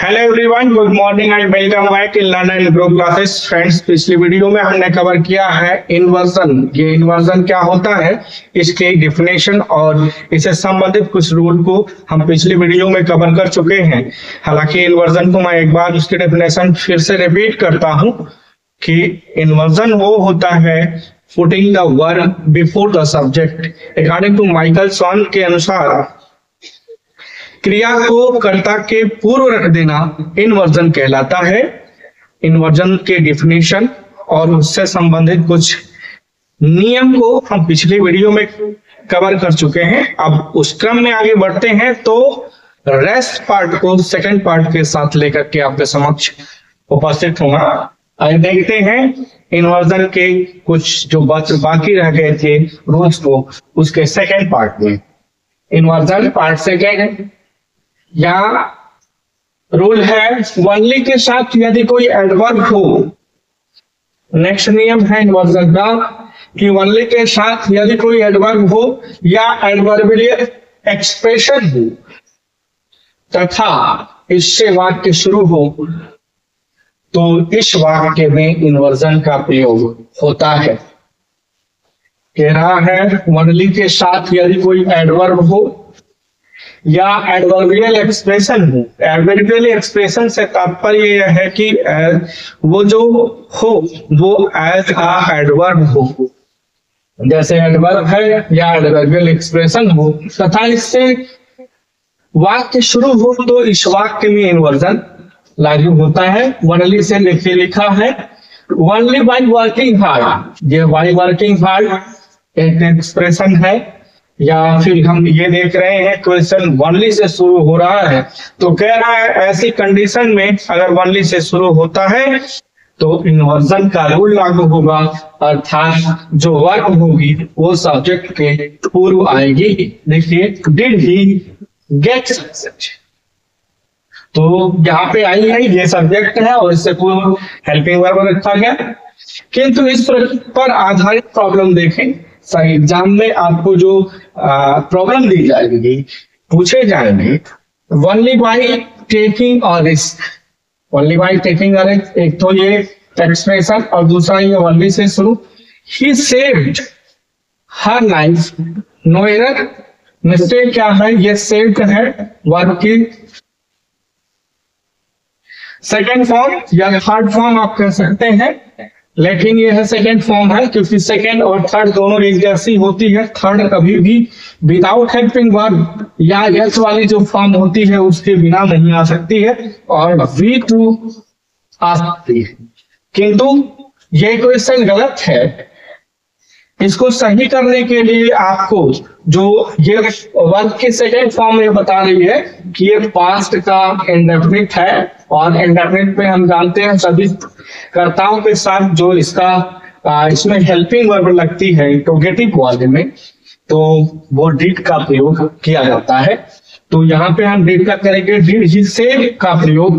Hello everyone, good morning and welcome back in learn and grow classes. Friends, पिछली video में हमने cover किया है इन्वर्जन। ये इन्वर्जन क्या होता है, इसके डिफिनेशन और इससे संबंधित कुछ रूल को हम पिछली वीडियो में कवर कर चुके हैं। हालांकि इन्वर्जन को मैं एक बार उसकी डेफिनेशन फिर से रिपीट करता हूं कि इन्वर्जन वो होता है putting the verb before the subject. According to Michael Swan के अनुसार क्रिया को कर्ता के पूर्व रख देना इन्वर्जन कहलाता है। इन्वर्जन के डिफिनेशन और उससे संबंधित कुछ नियम को हम पिछली वीडियो में कवर कर चुके हैं। अब उस क्रम में आगे बढ़ते हैं तो रेस्ट पार्ट को सेकंड पार्ट के साथ लेकर के आपके समक्ष उपस्थित होगा। आइए देखते हैं इन्वर्जन के कुछ जो बाकी रह गए थे रूल्स को उसके सेकंड पार्ट में। इन्वर्जन पार्ट सेकंड या रूल है वनली के साथ यदि कोई एडवर्ब हो। नेक्स्ट नियम है इन्वर्जन का कि वनली के साथ यदि कोई एडवर्ब हो या एडवर्बियल एक्सप्रेशन हो तथा इससे वाक्य शुरू हो तो इस वाक्य में इन्वर्जन का प्रयोग होता है। कह रहा है वनली के साथ यदि कोई एडवर्ब हो या एडवर्बियल एक्सप्रेशन हो। एडवर्बियल एक्सप्रेशन से तात्पर्य यह है कि वो जो हो वो एज अ एडवर्ब हो, जैसे एडवर्ब है या एडवर्बियल एक्सप्रेशन हो तथा इससे वाक्य शुरू हो तो इस वाक्य में इन्वर्जन लागू होता है। वनली से लिखा है वनली बाय वर्किंग हार्ड। ये बाय वर्किंग हार्ड एक एक्सप्रेशन है। या फिर हम ये देख रहे हैं क्वेश्चन वनली से शुरू हो रहा है तो कह रहा है ऐसी कंडीशन में अगर वनली से शुरू होता है तो इन्वर्जन का रूल लागू होगा, अर्थात जो वर्ब होगी वो सब्जेक्ट के पूर्व आएगी। देखिए डिड ही गेट सक्सेस, तो यहाँ पे आई है ये सब्जेक्ट है और इससे पूर्व हेल्पिंग वर्ब रखा गया। किंतु इस पर आधारित प्रॉब्लम देखें, सही एग्जाम में आपको जो प्रॉब्लम दी जाएगी पूछे जाएंगे only by taking a risk. Only by taking a risk, एक तो ये एक्सप्रेशन और दूसरा ये वनली से शुरू। He saved her life, no error. Mistake क्या है, ये सेव्ड है वर्ब की सेकेंड फॉर्म या थर्ड फॉर्म आप कह सकते हैं, लेकिन यह सेकेंड फॉर्म है क्योंकि सेकेंड और थर्ड दोनों एक जैसी होती है। थर्ड कभी भी विदाउट हेल्पिंग वर्ब या एस वाली जो फॉर्म होती है उसके बिना नहीं आ सकती है और वी टू आ सकती है। किंतु ये क्वेश्चन गलत है। इसको सही करने के लिए आपको जो ये वर्ब की सेकेंड फॉर्म में बता रही है कि ये पास्ट का इंडेफिनिट है और इंडेफिनिट पे हम जानते हैं सभी कर्ताओं के साथ जो इसका इसमें हेल्पिंग वर्ब लगती है इंट्रोगेटिव वाले में तो वो डिड का प्रयोग किया जाता है। तो यहाँ पे हम डिड का करेंगे, डिड ही सेव का प्रयोग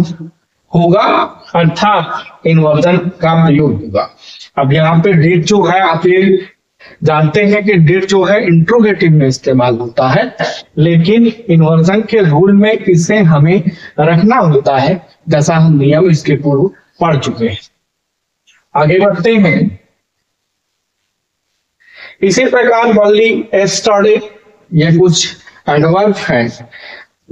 होगा, अर्थात इन्वर्जन का प्रयोग होगा। अब यहाँ पे डिड जो है आप ये जानते हैं कि डिड जो है इंट्रोगेटिव में इस्तेमाल होता है, लेकिन इन्वर्जन के रूल में इसे हमें रखना होता है जैसा हम नियम इसके पूर्व पढ़ चुके हैं। आगे बढ़ते हैं। इसी प्रकार वनली स्टडी, ये कुछ एडवर्ब है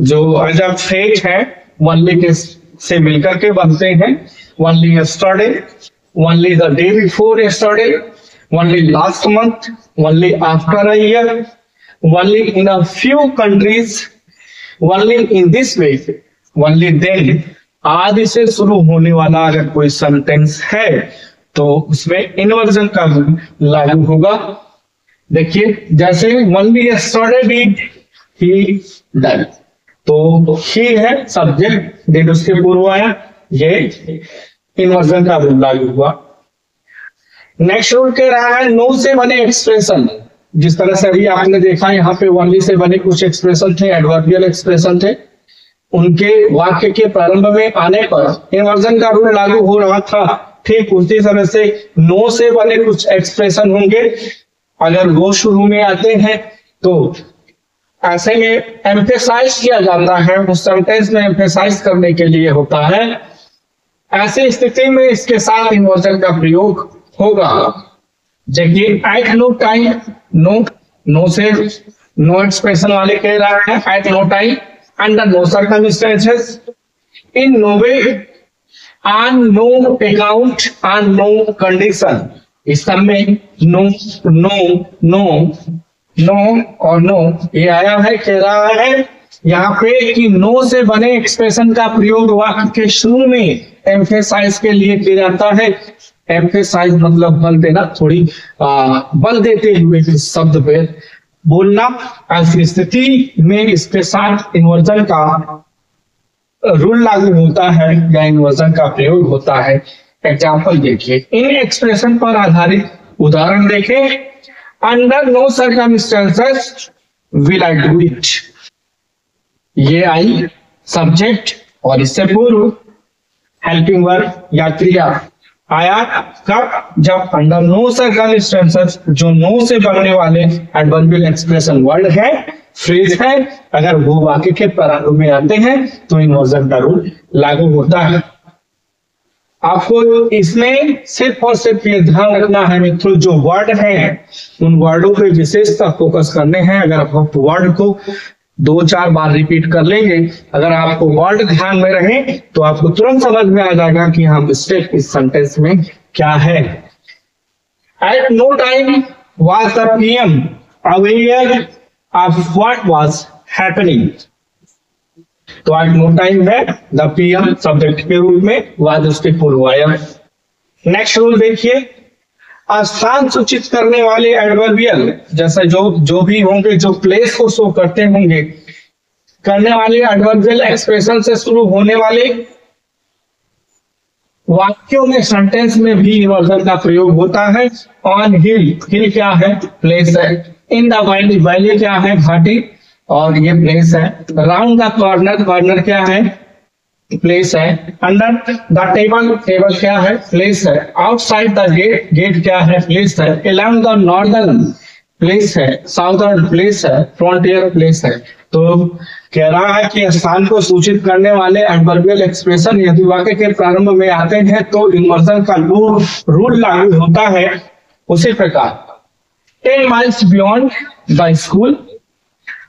जो एज फ्रेज है वनली के से मिलकर के बनते हैं। Only study, only the day before study, only last month, only after a year, only in a few countries, only in this way, only then आदि से शुरू होने वाला अगर कोई सेंटेंस है तो उसमें इन्वर्जन का लागू होगा। देखिए जैसे only yesterday did he done, तो he है सब्जेक्ट, did उसके पूर्व आया, ये इन्वर्जन का लागू हुआ। नेक्स्ट रूल कह रहा है नो से बने एक्सप्रेशन। जिस तरह से अभी आपने देखा यहाँ पे वनली से बने कुछ एक्सप्रेशन थे, एडवर्बियल एक्सप्रेशन थे, उनके वाक्य के प्रारंभ में आने पर इन्वर्जन का रूल लागू हो रहा था। ठीक उसी तरह से नो से बने कुछ एक्सप्रेशन होंगे, अगर वो शुरू में आते हैं तो ऐसे में एम्फेसाइज किया जाता है, उस सेंटेंस में एम्फेसाइज करने के लिए होता है। ऐसी स्थिति में इसके साथ इन्वर्जन का प्रयोग होगा। देखिए एट नो टाइम, नो से नो एक्सप्रेशन वाले कह रहा है, at no time, under no circumstances, in no way, on no account, on no condition. इस सब में नो नो नो नो और नो ये आया है, कह रहा है यहाँ पे कि नो से बने एक्सप्रेशन का प्रयोग वाक्य के शुरू में एम्फेसाइज के लिए किया जाता है। एम्फेसाइज मतलब बल देना, थोड़ी बल देते हुए इस शब्द पे बोलना। ऐसी स्थिति में इसके साथ इन्वर्जन का रूल लागू होता है या इन्वर्जन का प्रयोग होता है। एग्जाम्पल देखिए, इन एक्सप्रेशन पर आधारित उदाहरण देखें। Under no circumstances will I do it. ये आई सब्जेक्ट और इससे पूर्व हेल्पिंग वर्ब या क्रिया आया कब? जब अंडर नो सर्कमस्टेंसेस, जो नो से बनने वाले एडवर्बियल एक्सप्रेशन वर्ड है, फ्रेज है, अगर वो वाक्य के प्रारंभ में आते हैं तो इन्वर्जन का रूल लागू होता है। आपको इसमें सिर्फ और सिर्फ ये ध्यान रखना है मित्रों, जो वर्ड है उन वर्डों पे विशेषता फोकस करने हैं। अगर आप वर्ड को 2-4 बार रिपीट कर लेंगे, अगर आपको वर्ड ध्यान में रहे तो आपको तुरंत समझ में आ जाएगा कि हाँ मिस्टेक इस सेंटेंस में क्या है। At no time was the PM aware of what was happening. तो एट नो टाइम है द पीएम सब्जेक्ट के रूप में, वाज उसके पूर्वायम। नेक्स्ट रूल देखिए, स्थान सूचित करने वाले एडवर्बियल जैसे जो भी होंगे, जो प्लेस को शो करते होंगे, करने वाले एडवर्बियल एक्सप्रेशन से शुरू होने वाले वाक्यों में, सेंटेंस में भी इन्वर्जन का प्रयोग होता है। ऑन हिल, हिल क्या है? प्लेस है। इन द वैली, वैली क्या है? घाटी और ये प्लेस है। राउंड द कॉर्नर, कॉर्नर क्या है? प्लेस है। अंडर द टेबल, टेबल क्या है? प्लेस है। आउटसाइड द गेट, गेट क्या है? प्लेस है। अलोंग द नॉर्दर्न, प्लेस है। साउदर्न, प्लेस है। फ्रंटियर, प्लेस है। तो कह रहा है कि स्थान को सूचित करने वाले एडवर्बियल एक्सप्रेशन यदि वाक्य के प्रारंभ में आते हैं तो इन्वर्जन का रूल लागू होता है। उसी प्रकार 10 miles beyond the school,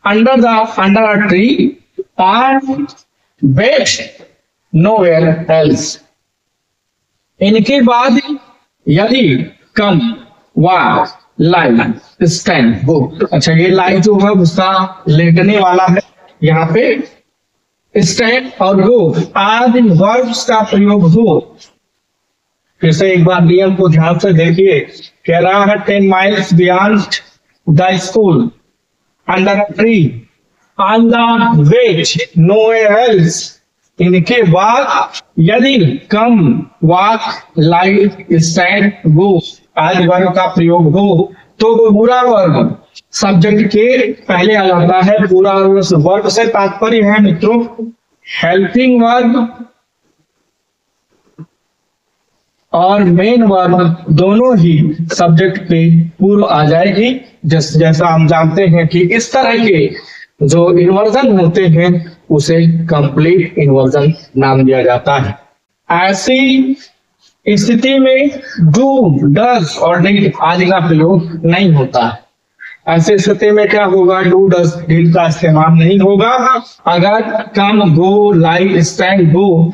under a tree, or bet nowhere else। इनके बाद यदि कम, वाज, लाई, स्टैंड, गो। अच्छा ये लाई जो है उसका लेटने वाला है, यहाँ पे स्टैंड और गो आदि वर्ब्स का प्रयोग हो। फिर से एक बार नियम को ध्यान से देखिए, कह रहा है 10 miles beyond the school, under a tree, on the way, nowhere else। इनके बाद यदि कम, वॉक, लाइट, स्टैंड, गो आदि वर्ग का प्रयोग हो तो पूरा वर्ग सब्जेक्ट के पहले आ जाता है। पूरा वर्ग से तात्पर्य है मित्रों हेल्पिंग वर्ब और मेन वर्ब दोनों ही सब्जेक्ट पे पूर्व आ जाएगी। जैसा हम जानते हैं कि इस तरह के जो इन्वर्जन होते हैं उसे कंप्लीट इन्वर्जन नाम दिया जाता है। ऐसी स्थिति में डू, डज और डिड आदि का प्रयोग नहीं होता है। ऐसी स्थिति में क्या होगा? डू, डज, डिड का इस्तेमाल नहीं होगा। अगर कम, गो, लाई, स्टैंड, गो,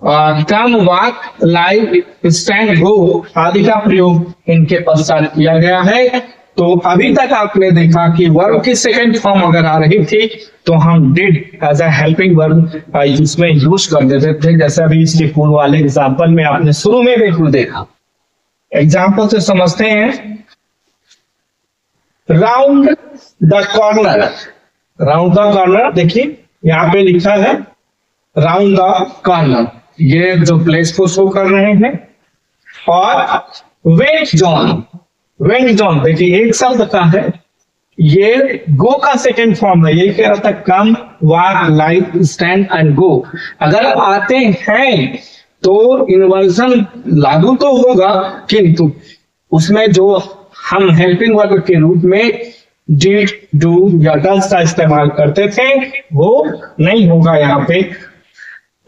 कम, वॉक, लाई, स्टैंड, गो आदि का प्रयोग इनके पश्चात किया गया है। तो अभी तक आपने देखा कि वर्ब की सेकंड फॉर्म अगर आ रही थी तो हम did as a helping verb इसमें यूज कर देते थे, जैसे अभी इसके पूर्व वाले एग्जांपल में आपने शुरू में बिल्कुल देखा। एग्जांपल से समझते हैं। Round the corner, round the corner देखिए यहाँ पे लिखा है राउंड द कॉर्नर, ये जो प्लेस को शो कर रहे हैं। और वेट जॉन, वेट जॉन देखिए एक शब्द का है, ये गो का सेकेंड फॉर्म है। ये कह रहा था come, walk, light, stand and go अगर आते हैं तो इन्वर्जन लागू तो होगा, किंतु उसमें जो हम हेल्पिंग वर्ब के रूप में डिड, डू या डज का इस्तेमाल करते थे वो नहीं होगा यहाँ पे।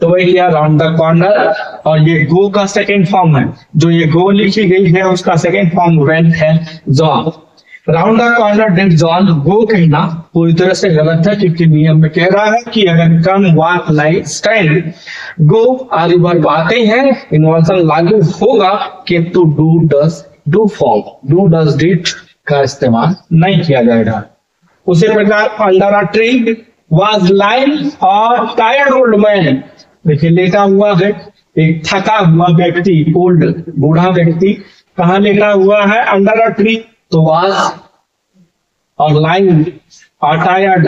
तो वही किया राउंड द कॉर्नर, और ये गो का सेकेंड फॉर्म है, जो ये गो लिखी गई है उसका सेकेंड फॉर्म वेंट है John. Round the corner did John, go कहना पूरी तरह से गलत है, क्योंकि नियम में कह रहा है कि अगर कम, वॉक, लाई, स्टैंड, गो आदि वर्ब आते हैं, इन्वर्जन लागू होगा, किंतु do, does, do form, do, does, did का इस्तेमाल नहीं किया जाएगा। उसी प्रकार under a tree was lying और टायर्ड ओल्ड मैन, देखिए लेटा हुआ है एक थका हुआ व्यक्ति, ओल्ड बूढ़ा व्यक्ति कहाँ लेटा हुआ है, अंडर अ ट्री, तो वाज और लाइंग और टायर्ड,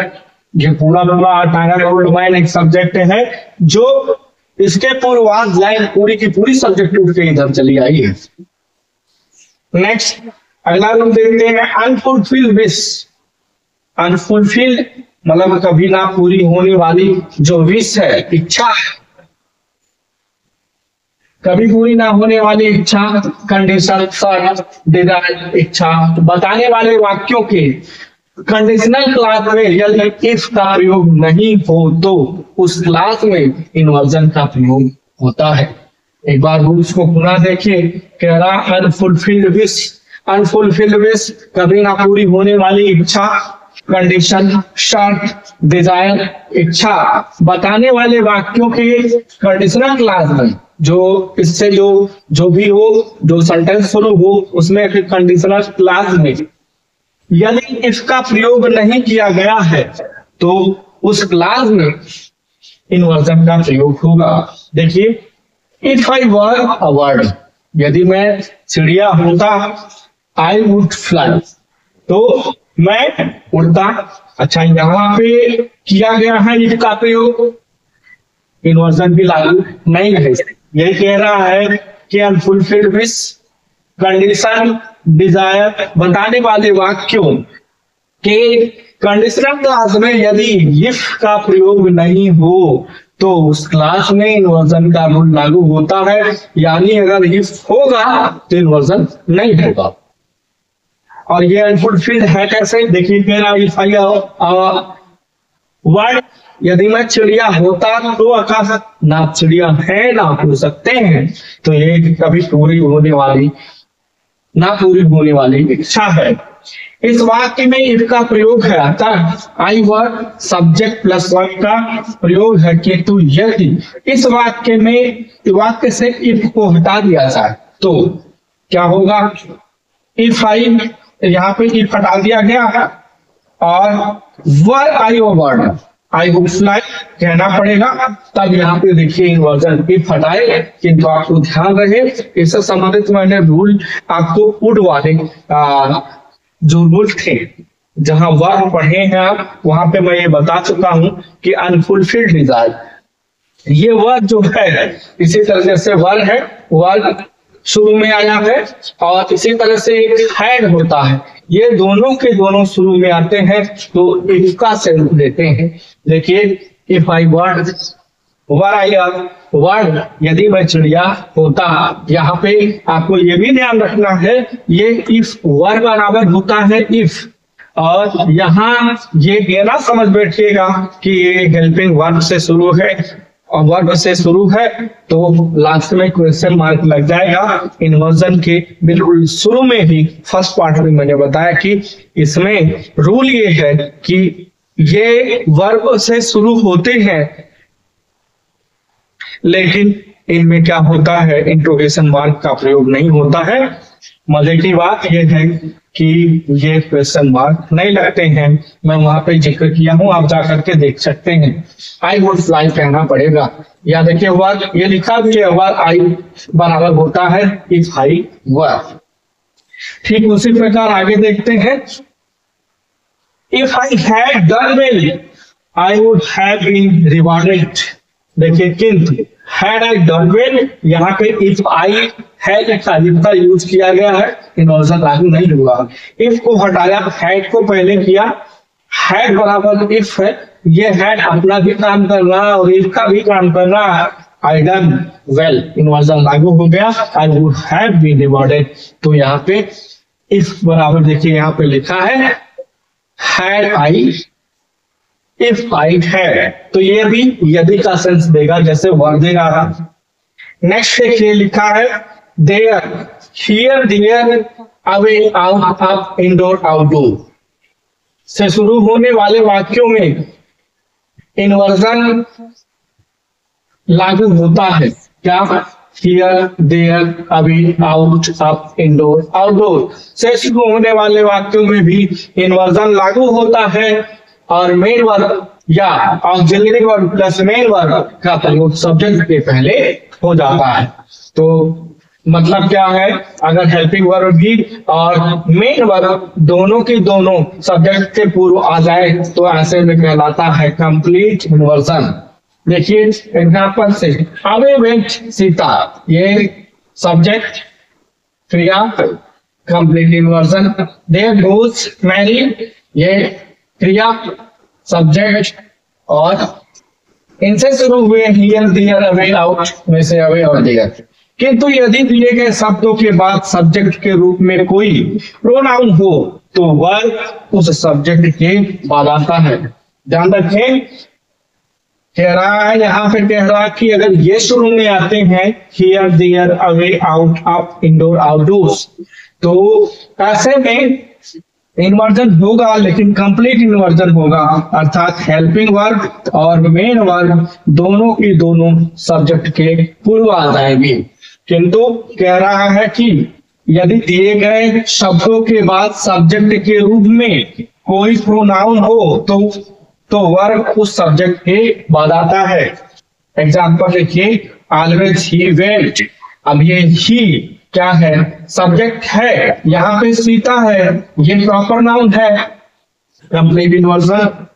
ये पूरा पूरा टायर्ड ओल्ड मैन एक सब्जेक्ट है, जो इसके पूर्व वाज लाइंग पूरी की पूरी सब्जेक्ट उठ के इधर चली आई है। नेक्स्ट अगला हम देखते हैं अनफुलफिल्ड विश। अनफुलफिल्ड मतलब कभी ना पूरी होने वाली जो विश है, इच्छा है, कभी पूरी ना होने वाली इच्छा, कंडीशन, शर्त, डिजायर, इच्छा बताने वाले वाक्यों के कंडीशनल क्लास में यदि इफ का प्रयोग नहीं हो तो उस क्लास में इन्वर्जन का प्रयोग होता है। एक बार रूल्स को पुनः देखिए, कह रहा अनफुलफिल्ड विश, अनफुलफिल्ड विश कभी ना पूरी होने वाली इच्छा, कंडीशन, शर्त, डिजायर, इच्छा बताने वाले वाक्यों के कंडीशनल क्लास में, जो इससे जो भी हो, जो सेंटेंस शुरू हो उसमें कंडीशनल क्लास में यदि इसका प्रयोग नहीं किया गया है तो उस क्लास में इन्वर्जन का प्रयोग होगा। देखिए, if I were a bird, यदि मैं चिड़िया होता, आई वुड फ्लाई, तो मैं उड़ता। अच्छा, यहाँ पे किया गया है इसका प्रयोग, इन्वर्जन भी लागू नहीं है। ये कह रहा है कि अनफुलफिल्ड विश, कंडीशन, डिजायर बताने वाले वाक्यों के कंडीशनल क्लास में यदि इफ का प्रयोग नहीं हो तो उस क्लास में इन्वर्जन का रूल लागू होता है, यानी अगर इफ होगा तो इन्वर्जन नहीं होगा। और ये अनफुलफिल्ड है कैसे, देखिए मेरा इफ आई वर्ड, यदि मैं चिड़िया होता तो आकाश, ना चिड़िया है ना हो सकते हैं, तो ये कभी पूरी होने वाली ना पूरी होने वाली इच्छा है। इस वाक्य में इफ का प्रयोग है, अतः आई वर्ड सब्जेक्ट प्लस वर्ब का प्रयोग है, किंतु यदि इस वाक्य से इफ को हटा दिया जाए तो क्या होगा, इफ आई, यहाँ पे इफ हटा दिया गया है और वर आई वर्ड, आई वुड फ्लाई कहना पड़ेगा, तब यहाँ पे देखिए इन्वर्जन इफ हटाए। किंतु आपको ध्यान रहे, इससे संबंधित मैंने रूल आपको वुड वाले जो रूल थे जहां वर्ब पढ़े हैं आप, वहां पे मैं ये बता चुका हूं कि अनफुलफिल्ड डिजायर, ये वर्ब जो है इसी तरह से वर्ब है, वर्ब शुरू में आया है, और इसी तरह से हैड होता है, ये दोनों के दोनों शुरू में आते हैं तो इफ का से रूप देते हैं। देखिए, if I word, were I word, यदि मैं चिड़िया होता, यहाँ पे आपको ये भी ध्यान रखना है, ये इफ वर्ब बराबर होता है इफ, और यहाँ ये ना समझ बैठिएगा कि ये हेल्पिंग वर्ब से शुरू है और वर्ब से शुरू है तो लास्ट में क्वेश्चन मार्क लग जाएगा। इन्वर्जन के बिल्कुल शुरू में ही फर्स्ट पार्ट में मैंने बताया कि इसमें रूल ये है कि ये वर्ब से शुरू होते हैं, लेकिन इनमें क्या होता है, इंट्रोगेशन मार्क का प्रयोग नहीं होता है। मजे की बात यह है कि ये क्वेश्चन मार्क नहीं लगते हैं, मैं वहां पे जिक्र किया हूं, आप जाकर के देख सकते हैं। आई वुड फ्लाई कहना पड़ेगा, या देखिए वर्ड ये लिखा भी है, वर्ड आई बराबर होता है इफ आई वर्ड। ठीक उसी प्रकार आगे देखते हैं, if I had done well I would have been rewarded. देखिए, किंतु हैड आई डन वेल, यहाँ पे इफ आई हैड का यूज किया गया है, इन्वर्जन लागू नहीं हुआ। इफ को हटाया, हैड को पहले किया, हैड बराबर इफ है, ये हैड अपना भी काम कर रहा है और इफ का भी काम कर रहा है, आई डन वेल, इन्वर्जन लागू हो गया, I would have been rewarded. तो यहाँ पे इफ बराबर देखिए यहाँ पे लिखा है had I, if I had, तो ये भी यदि का सेंस देगा, जैसे वर देगा। नेक्स्ट देखिए लिखा है there, here, there, away, out, up, indoor, outdoor से शुरू होने वाले वाक्यों में इन्वर्जन लागू होता है। क्या? Here, there, away, out, up, indoor, outdoor से शुरू होने वाले वाक्यों में भी इन्वर्जन लागू होता है और मेन वर्ब या auxiliary verb plus main verb का प्रयोग सब्जेक्ट के पहले हो जाता है। तो मतलब क्या है, अगर हेल्पिंग वर्ब भी और मेन वर्ब दोनों की दोनों सब्जेक्ट के पूर्व आ जाए तो ऐसे में कहलाता है कंप्लीट इन्वर्जन। देखिए एग्जांपल से, अवे वेंट सीता, ये सब्जेक्ट क्रिया complete inversion. There goes Mary, ये क्रिया सब्जेक्ट, और इनसे शुरू हुए हियर, देयर, अवे, आउट में से अवे और देयर। किंतु यदि दिए गए शब्दों के बाद सब्जेक्ट के रूप में कोई प्रोनाउन हो तो वर्ब उस सब्जेक्ट के बाद आता है। ध्यान रखें, कह रहा है यहाँ पे, कह रहा है कि अगर ये शुरू में आते हैं here, there, away, out, up, indoor, outdoors, तो ऐसे में इन्वर्जन होगा, लेकिन कंप्लीट इन्वर्जन होगा, अर्थात हेल्पिंग वर्ब और मेन वर्ब दोनों की दोनों सब्जेक्ट के पूर्व आ जाएंगे। किंतु कह रहा है कि यदि दिए गए शब्दों के बाद सब्जेक्ट के रूप में कोई प्रोनाउन हो तो वर्ब उस सब्जेक्ट के बाद आता है। एग्जाम्पल देखिए, ऑलवेज ही वेंट, अब ये ही क्या है, सब्जेक्ट है, यहाँ पे सीता है, ये प्रॉपर नाउन है, complete inversion.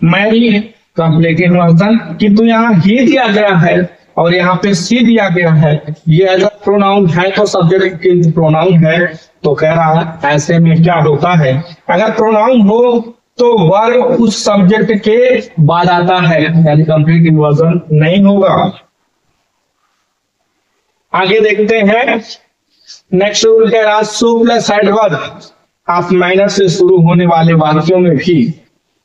Mary, complete inversion, किंतु यहाँ ही दिया गया है और यहाँ पे सी दिया गया है, ये अगर प्रोनाउन है तो सब्जेक्ट किंतु प्रोनाउन है, तो कह रहा है ऐसे में क्या होता है, अगर प्रोनाउन हो तो वर्ब उस सब्जेक्ट के बाद आता है, यानी कंप्लीट इन्वर्जन नहीं होगा। आगे देखते हैं, नेक्स्ट रूल कह रहा है so plus adverb of minor से शुरू होने वाले वाक्यों में भी,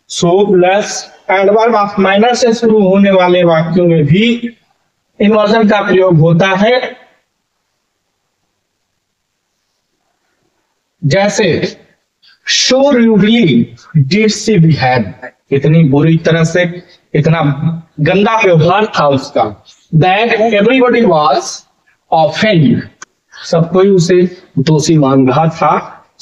so plus adverb of minor से शुरू होने वाले वाक्यों में भी इन्वर्जन का प्रयोग होता है। जैसे show rudely did she behave, इतनी बुरी तरह से, इतना गंदा व्यवहार था उसका। दैट एवरीबॉडी वाज ऑफेंड, सब कोई उसे दोषी मान रहा था,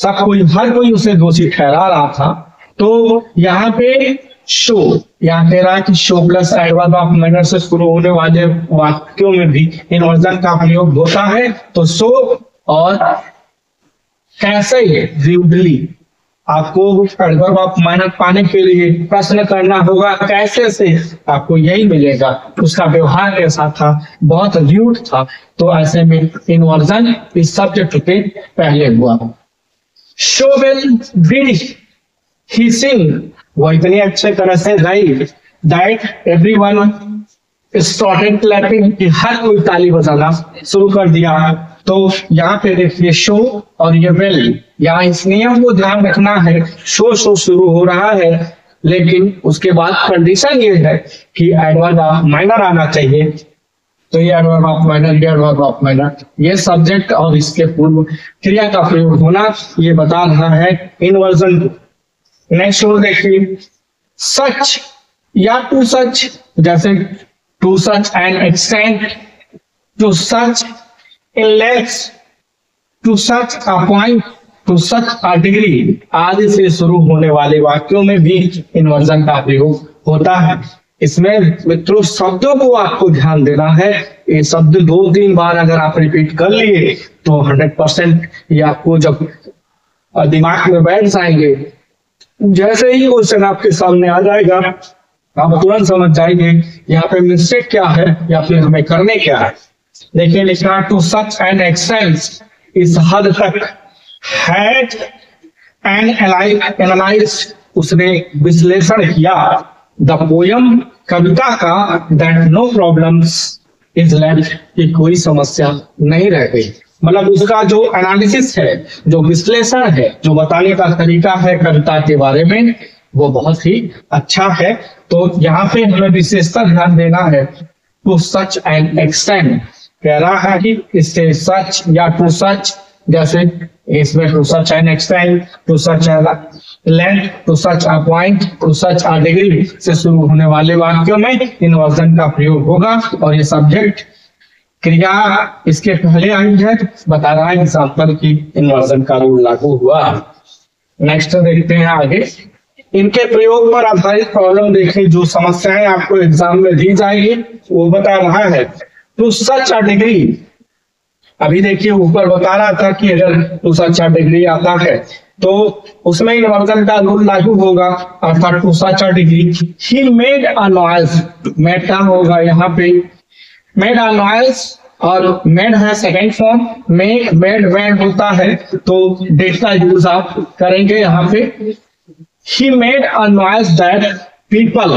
हर कोई उसे दोषी ठहरा रहा था। तो यहाँ पे शो, यहाँ कह रहा है कि show plus adverb of manner से शुरू होने वाले वाक्यों में भी इन्वर्जन का प्रयोग होता है। तो शो और कैसे रूडली, आपको एडवर्ब ऑफ माइनर पाने के लिए प्रश्न करना होगा कैसे से, आपको यही मिलेगा, उसका व्यवहार ऐसा था, बहुत र्यूड था, तो ऐसे में इन्वर्जन इस सब्जेक्ट के पहले हुआ। शो वेल डिड ही सिंग, वो इतनी अच्छे तरह से गाई, दैट एवरीवन स्टार्टेड क्लैपिंग, कि हर कोई ताली बजाना शुरू कर दिया। तो यहाँ पे देखिए शो और ये वेल, यहाँ इस नियम को ध्यान रखना है, शो शुरू हो रहा है, लेकिन उसके बाद कंडीशन ये है कि एडवर्ब ऑफ माइनर आना चाहिए। तो ये एडवर्ब ऑफ माइनर, ये एडवर्ब ऑफ माइनर, ये सब्जेक्ट और इसके पूर्व क्रिया का प्रयोग होना, ये बता रहा है इन्वर्जन को। नेक्स्ट रूल देखिए, सच या टू सच, जैसे to such an extent, to such in length, to such a point, to such a degree आदि से शुरू होने वाले वाक्यों में भी इन्वर्जन का प्रयोग होता है। इसमें मित्रों शब्दों को आपको ध्यान देना है, ये शब्द 2-3 बार अगर आप रिपीट कर लिए तो 100% ये आपको जब दिमाग में बैठ जाएंगे, जैसे ही क्वेश्चन आपके सामने आ जाएगा आप तुरंत समझ जाएंगे यहाँ पे मिस्टेक क्या है या फिर हमें करने क्या है। देखिए लिखा, टू सच एन एक्सटेंट, इस हद तक, हैड एंड एनालाइज्ड, उसने विश्लेषण किया, द पोयम, कविता का, that no problems is left, कि कोई समस्या नहीं रह गई। मतलब उसका जो एनालिसिस है, जो विश्लेषण है, जो बताने का तरीका है कविता के बारे में, वो बहुत ही अच्छा है। तो यहाँ पे हमें विशेषता ध्यान देना है। टू सच एन एक्सटेंट, कह रहा है कि इससे सच या टू सच, जैसे इसमें to such an extent, to such length, to such a point, to such a degree से शुरू होने वाले वाक्यों में इन्वर्जन का प्रयोग होगा। और ये सब्जेक्ट क्रिया इसके पहले आई है, बता रहा है एग्जाम्पल की इन्वर्जन का रूल लागू हुआ। नेक्स्ट देखते हैं आगे। इनके प्रयोग पर आधारित प्रॉब्लम देखें, जो समस्याएं आपको एग्जाम में दी जाएगी वो बता रहा है। टू सच अ डिग्री, अभी देखिए ऊपर बता रहा था कि अगर टू सच अ डिग्री आता है तो उसमें इन्वर्जन का रूल लागू होगा, अर्थात to such a degree he made a noise. Made क्या होगा यहाँ पे, मेड अ नॉइज, और मेड है सेकेंड फॉर्म, मेड मेड होता है तो डेट का यूज आप करेंगे यहाँ पे। He made a noise that people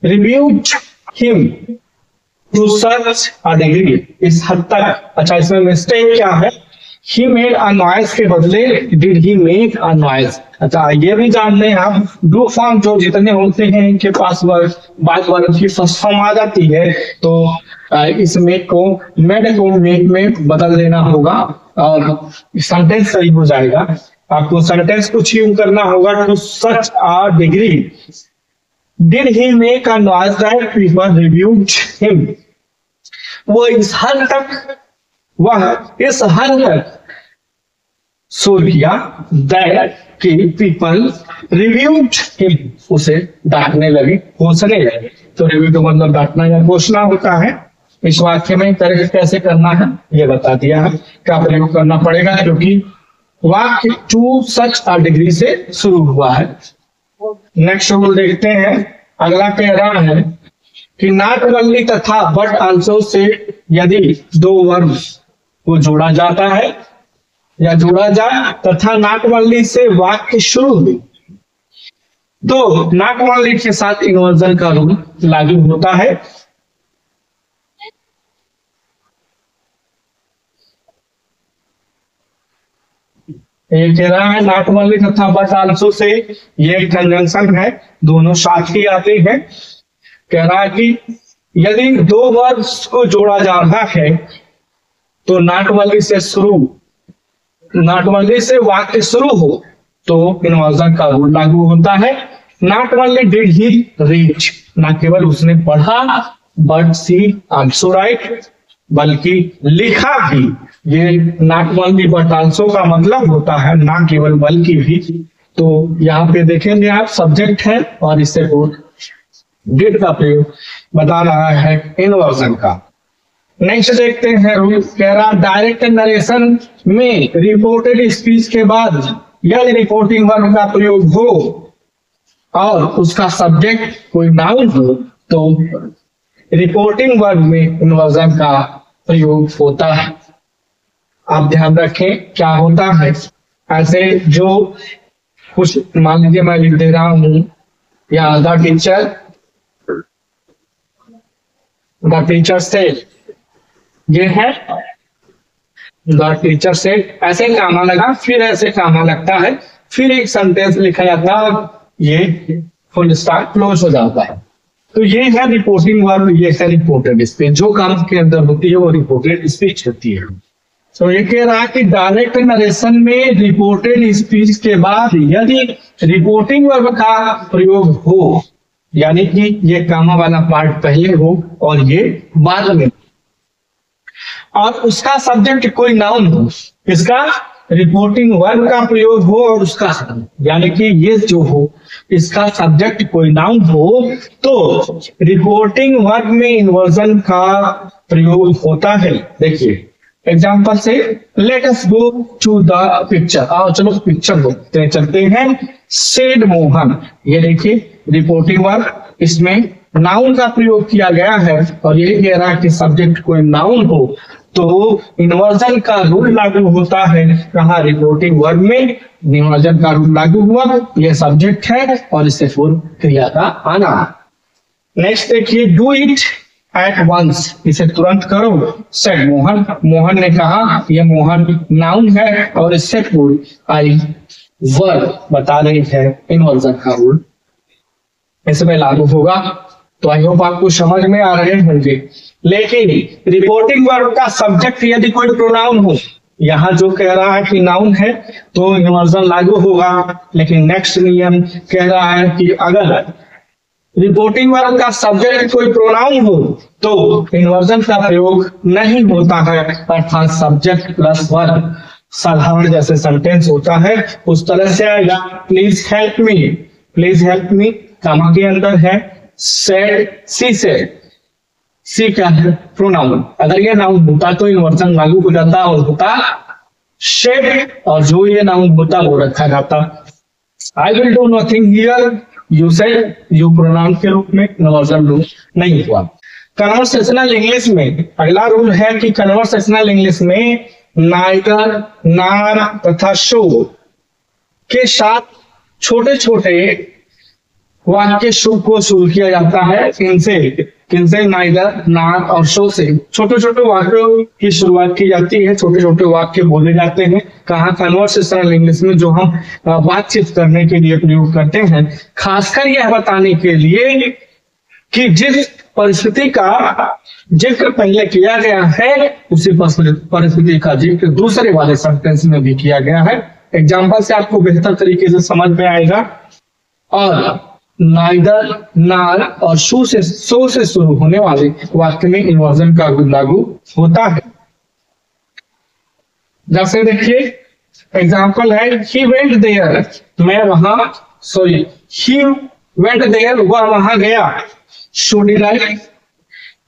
reviewed him to such a degree। इस हद तक, अच्छा इसमें मिस्टेक क्या है, he made a noise के बदले did he make a noise। अच्छा ये भी जान लें आप, डू फॉर्म जो जितने होते हैं इनके पास बाद वर्ग की फर्स्ट फॉर्म आ जाती है, तो इस मेक को मेड को मेक में बदल देना होगा और सेंटेंस सही हो जाएगा। आपको सेंटेंस कुछ यूज करना होगा। To such a degree did he make a noise that people reviewed him. वो इस हद तक, वह इस हद तक शोर किया दैट कि पीपल रिव्यूड हिम, उसे डांटने लगे, कोसने लगे। तो रिव्यू का मतलब डांटना या कोसना होता है। इस वाक्य में तर्क कैसे करना है ये बता दिया है, क्या प्रयोग करना पड़ेगा, क्योंकि वाक्य टू सच अ डिग्री से शुरू हुआ है। नेक्स्ट रूल देखते हैं। अगला कह रहा है कि नॉट ओनली तथा बट आल्सो से यदि दो वर्ब को जोड़ा जाता है या जोड़ा जाए तथा नॉट ओनली से वाक्य शुरू हुई तो नॉट ओनली के साथ इन्वर्जन का रूल लागू होता है। ये कह रहा है नॉट ओनली तथा बट आल्सो से, ये एक कंजंक्शन है, दोनों साथ ही आते हैं। कह रहा है कि यदि दो वर्ब्स को जोड़ा जा रहा है तो नॉट ओनली से शुरू, नॉट ओनली से वाक्य शुरू हो तो इन्वर्जन का रूल लागू होता है। Not only did he read, न केवल उसने पढ़ा, बट सी आल्सो राइट, बल्कि लिखा भी। ये नॉट ओनली बट आल्सो का मतलब होता है ना केवल बल्कि भी। तो यहाँ पे देखेंगे आप, सब्जेक्ट है और इससे डिड का प्रयोग बता रहा है इन्वर्जन का। नेक्स्ट देखते हैं रूल। कह रहा डायरेक्ट नरेशन में रिपोर्टेड स्पीच के बाद यदि रिपोर्टिंग वर्ब का प्रयोग हो और उसका सब्जेक्ट कोई नाउन हो तो रिपोर्टिंग वर्ब में इन्वर्जन का प्रयोग होता है। आप ध्यान रखें क्या होता है। ऐसे जो कुछ मान लीजिए मैं लिख दे रहा हूं, या द टीचर सेड, ये है द टीचर सेड, ऐसे कामा लगा, फिर ऐसे कामा लगता है, फिर एक सेंटेंस लिखा जाता है और ये फुल स्टॉप क्लोज हो जाता है। तो ये है रिपोर्टिंग वर्ब, ये है रिपोर्टेड स्पीच। जो काम के अंदर होती है वो रिपोर्टेड स्पीच होती है। तो ये कह रहा है कि डायरेक्ट नरेशन में रिपोर्टेड स्पीच के बाद यदि रिपोर्टिंग वर्ब का प्रयोग हो, यानी कि ये कामा वाला पार्ट पहले हो और ये बाद में, और उसका सब्जेक्ट कोई नाउन हो, इसका रिपोर्टिंग वर्ब का प्रयोग हो और उसका, यानी कि ये जो हो इसका सब्जेक्ट कोई नाउन हो, तो रिपोर्टिंग वर्ब में इन्वर्जन का प्रयोग होता है। देखिए एग्जाम्पल से, let us go to the picture, आओ चलो पिक्चर देखते चलते हैं। सेड मोहन, ये देखिए रिपोर्टिंग वर्ब, इसमें नाउन का प्रयोग किया गया है और ये कह रहा है कि सब्जेक्ट कोई नाउन हो तो इन्वर्जन का रूल लागू होता है। कहा रिपोर्टिंग वर्ब में इन्वर्जन का रूल लागू हुआ, यह सब्जेक्ट है और इससे पूर्व क्रिया का आना। नेक्स्ट देखिए, डू इट एट वंस, इसे तुरंत करो। सेड मोहन, मोहन ने कहा। ये मोहन नाउन है और इससे पूर्व आई वर्ब बता रही है इन्वर्जन का रूल इसमें लागू होगा। तो आई होप आपको समझ में आ रहे होंगे। लेकिन रिपोर्टिंग वर्ब का सब्जेक्ट यदि कोई प्रोनाउन हो, यहाँ जो कह रहा है कि नाउन है तो इन्वर्जन लागू होगा। लेकिन नेक्स्ट नियम कह रहा है कि अगर रिपोर्टिंग वर्ब का सब्जेक्ट कोई प्रोनाउन हो तो इन्वर्जन का प्रयोग नहीं होता है, अर्थात सब्जेक्ट प्लस वर्ब साधारण जैसे सेंटेंस होता है उस तरह से आएगा। Please help me, please help me comma के अंदर है सेड, सी सेड, सी क्या है प्रोनाउन। अगर ये नाउन होता तो इन्वर्जन लागू हो जाता और होता शेड, और जो ये नाउन होता वो रखा जाता। I will do nothing here, you said, you pronoun के रूप में इन्वर्जन रूल नहीं हुआ। कन्वर्सेशनल इंग्लिश में अगला रूल है कि कन्वर्सेशनल इंग्लिश में नाइदर, नार तथा शो के साथ छोटे छोटे वाक्य शुभ को शुरू किया जाता है। किनसे? नाइदर, नार और शो से छोटे छोटे वाक्यों की शुरुआत की जाती है, छोटे छोटे वाक्य बोले जाते हैं। कहाँ? कन्वर्सेशनल इंग्लिश में, जो हम बातचीत करने के लिए प्रयोग करते हैं, खासकर यह बताने के लिए कि जिस परिस्थिति का जिक्र पहले किया गया है उसी परिस्थिति का जिक्र दूसरे वाले सेंटेंस में भी किया गया है। एग्जाम्पल से आपको बेहतर तरीके से समझ में आएगा। और नाइदर, नार और सो से शुरू होने वाले वाक्य में इन्वर्जन का रूल लागू होता है। जैसे देखिए एग्जाम्पल है ही वेंट देयर, मैं वहां, सॉरी ही वेंट देयर, वह वहां गया। शुड आई,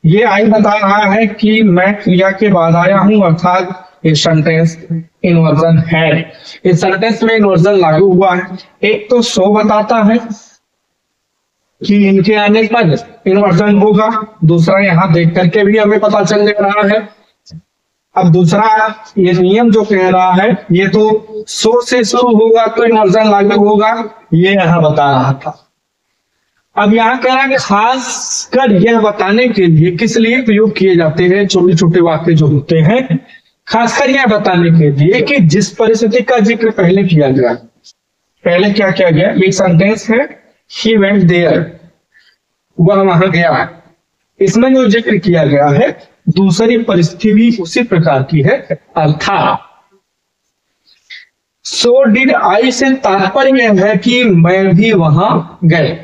ये आई बता रहा है कि मैं क्रिया के बाद आया हूं, अर्थात ये सेंटेंस इन्वर्जन है। इस सेंटेंस में इन्वर्जन लागू हुआ है। एक तो सो बताता है कि इनके आने पर इन्वर्जन होगा, दूसरा यहाँ देख करके भी हमें पता चल रहा है। अब दूसरा ये नियम जो कह रहा है ये तो सो से शुरू होगा तो इन्वर्जन लागू होगा, ये यहाँ बता रहा था। अब यहाँ कह रहा है खास कर यह बताने के लिए किस लिए प्रयोग किए जाते हैं छोटे छोटे वाक्य जो होते हैं, खासकर यह बताने के लिए कि जिस परिस्थिति का जिक्र पहले किया गया, पहले क्या किया गया, एक सेंटेंस है ही वेंट देयर, वह वहां गया, इसमें जो जिक्र किया गया है दूसरी परिस्थिति भी उसी प्रकार की है, अर्थात सो डिड आई से तात्पर्य यह है कि मैं भी वहां गए।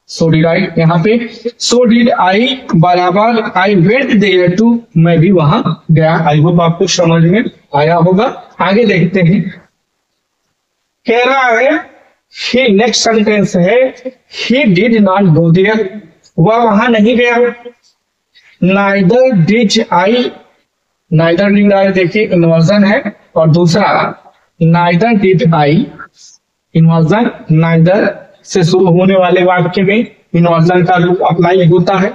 सो डिड आई, यहाँ पे सो डिड आई बराबर आई वेंट देयर टू, मैं भी वहां गया। आई होप आपको समझ में आया होगा। आगे देखते हैं, कह रहा है ही, नेक्स्ट सेंटेंस है he did not go there, वह वहां नहीं गया। Neither did I, neither did I देखिए इन्वर्जन है, और दूसरा neither did I, inversion neither से शुरू होने वाले वाक्य में इन्वर्जन का रूप अप्लाई होता है।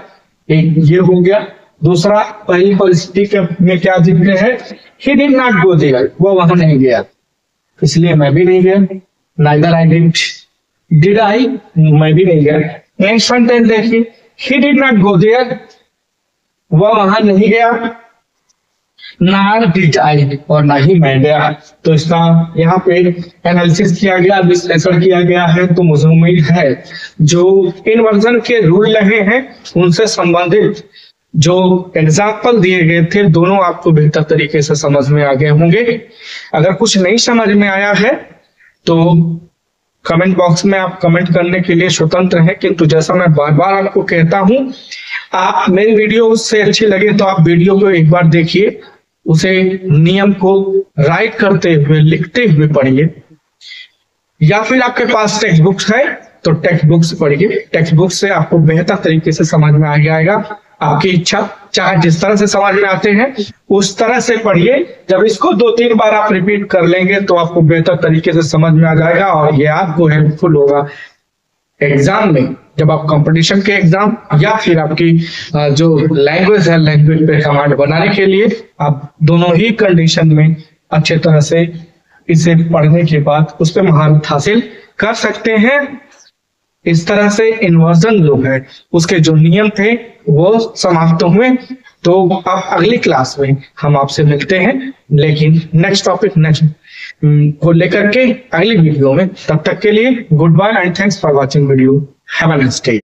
एक ये हो गया। दूसरा पहली परिस्थिति में क्या जिक्र है, he did not go there, वो वहां नहीं गया, इसलिए मैं भी नहीं गया। नाइदर आई डिड आई, मैं भी नहीं गया। नेक्स्ट सेंटेंस देखिए he did not go there, वह वहां नहीं गया। ना डिड आई, और ना ही मैं गया। तो इसका यहाँ पे एनालिसिस किया गया, विश्लेषण किया गया है। तो मुझे उम्मीद है जो इन्वर्जन के रूल रहे हैं उनसे संबंधित जो एग्जाम्पल दिए गए थे दोनों आपको बेहतर तरीके से समझ में आ गए होंगे। अगर कुछ नहीं समझ में आया है तो कमेंट बॉक्स में आप कमेंट करने के लिए स्वतंत्र हैं, किंतु जैसा मैं बार बार आपको कहता हूं, आप मेरी वीडियो से अच्छी लगे तो आप वीडियो को एक बार देखिए, उसे नियम को राइट करते हुए लिखते हुए पढ़िए, या फिर आपके पास टेक्स्ट बुक्स है तो टेक्स्ट बुक्स पढ़िए। टेक्स्ट बुक से आपको बेहतर तरीके से समझ में आ जाएगा। आपकी इच्छा, चाहे जिस तरह से समझ में आते हैं उस तरह से पढ़िए। जब इसको 2-3 बार आप रिपीट कर लेंगे तो आपको बेहतर तरीके से समझ में आ जाएगा और ये आपको हेल्पफुल होगा एग्जाम में, जब आप कंपटीशन के एग्जाम या फिर आपकी जो लैंग्वेज है, लैंग्वेज पे कमांड बनाने के लिए आप दोनों ही कंडीशन में अच्छे तरह से इसे पढ़ने के बाद उस पर महारत हासिल कर सकते हैं। इस तरह से इन्वर्जन जो है उसके जो नियम थे वो समाप्त हुए। तो अब अगली क्लास में हम आपसे मिलते हैं, लेकिन नेक्स्ट टॉपिक नेक्स्ट को लेकर के अगली वीडियो में। तब तक के लिए goodbye and thanks for watching video. Have a nice day.